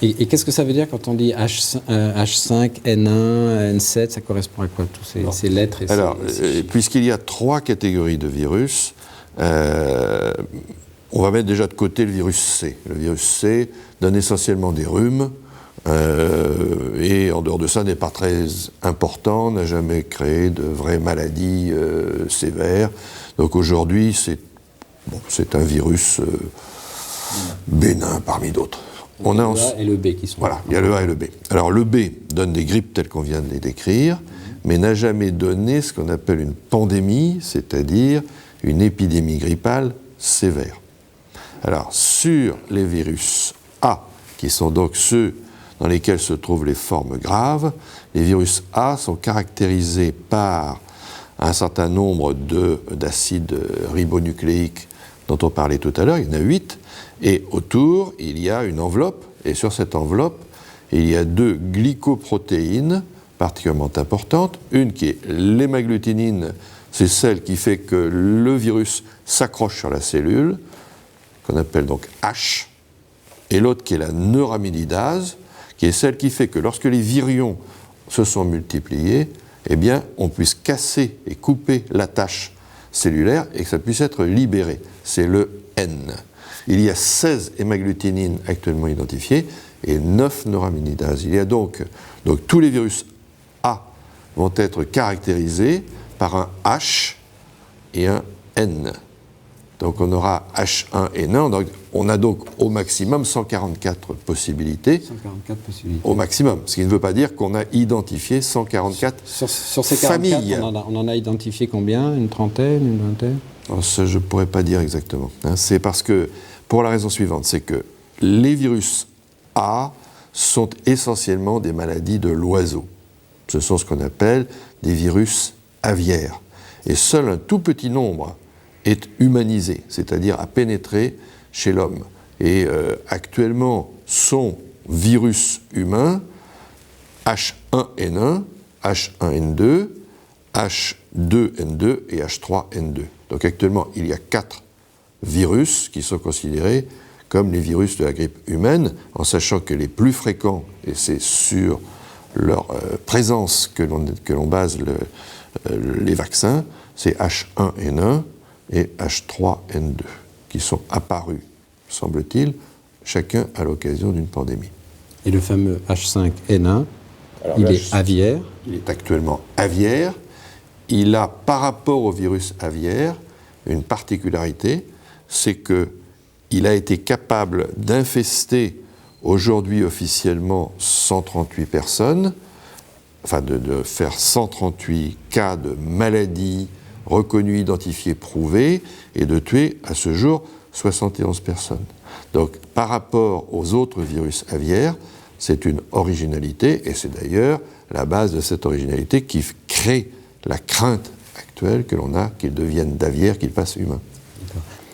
Et qu'est-ce que ça veut dire quand on dit H5, N1, N7, ça correspond à quoi, tous ces lettres et Alors, ces chiffres? puisqu'il y a 3 catégories de virus, on va mettre déjà de côté le virus C. Le virus C donne essentiellement des rhumes, et en dehors de ça n'est pas très important, n'a jamais créé de vraies maladies sévères. Donc aujourd'hui, c'est un virus bénin parmi d'autres. On a le A et le B qui sont... Voilà, il y a le A et le B. Alors le B donne des grippes telles qu'on vient de les décrire, mais n'a jamais donné ce qu'on appelle une pandémie, c'est-à-dire une épidémie grippale sévère. Alors sur les virus A, qui sont donc ceux dans lesquels se trouvent les formes graves, les virus A sont caractérisés par un certain nombre d'acides ribonucléiques dont on parlait tout à l'heure, il y en a 8, et autour, il y a une enveloppe, et sur cette enveloppe, il y a 2 glycoprotéines particulièrement importantes. Une qui est l'hémagglutinine, c'est celle qui fait que le virus s'accroche sur la cellule, qu'on appelle donc H, et l'autre qui est la neuraminidase, qui est celle qui fait que lorsque les virions se sont multipliés, eh bien, on puisse casser et couper l'attache cellulaire et que ça puisse être libéré. C'est le N. Il y a 16 hémagglutinines actuellement identifiées et 9 neuraminases. Il y a donc tous les virus A vont être caractérisés par un H et un N. Donc on aura H1 et N1. On a donc au maximum 144 possibilités. 144 possibilités. Au maximum. Ce qui ne veut pas dire qu'on a identifié 144 sur ces 44, familles. On en a identifié combien? Une trentaine, une vingtaine? Alors ça, je ne pourrais pas dire exactement. C'est parce que, pour la raison suivante, c'est que les virus A sont essentiellement des maladies de l'oiseau. Ce sont ce qu'on appelle des virus aviaires. Et seul un tout petit nombre est humanisé, c'est-à-dire a pénétré chez l'homme. Et actuellement, sont virus humains H1N1, H1N2, H2N2 et H3N2. Donc actuellement, il y a 4 virus qui sont considérés comme les virus de la grippe humaine, en sachant que les plus fréquents, et c'est sur leur présence que l'on base les vaccins, c'est H1N1 et H3N2, qui sont apparus, semble-t-il, chacun à l'occasion d'une pandémie. Et le fameux H5N1, il est aviaire. Il est actuellement aviaire. Il a, par rapport au virus aviaire, une particularité, c'est qu'il a été capable d'infester aujourd'hui officiellement 138 personnes, enfin de faire 138 cas de maladies reconnues, identifiées, prouvées, et de tuer à ce jour 71 personnes. Donc par rapport aux autres virus aviaires, c'est une originalité, et c'est d'ailleurs la base de cette originalité qui crée la crainte actuelle que l'on a qu'ils deviennent d'aviaire, qu'ils passent humains.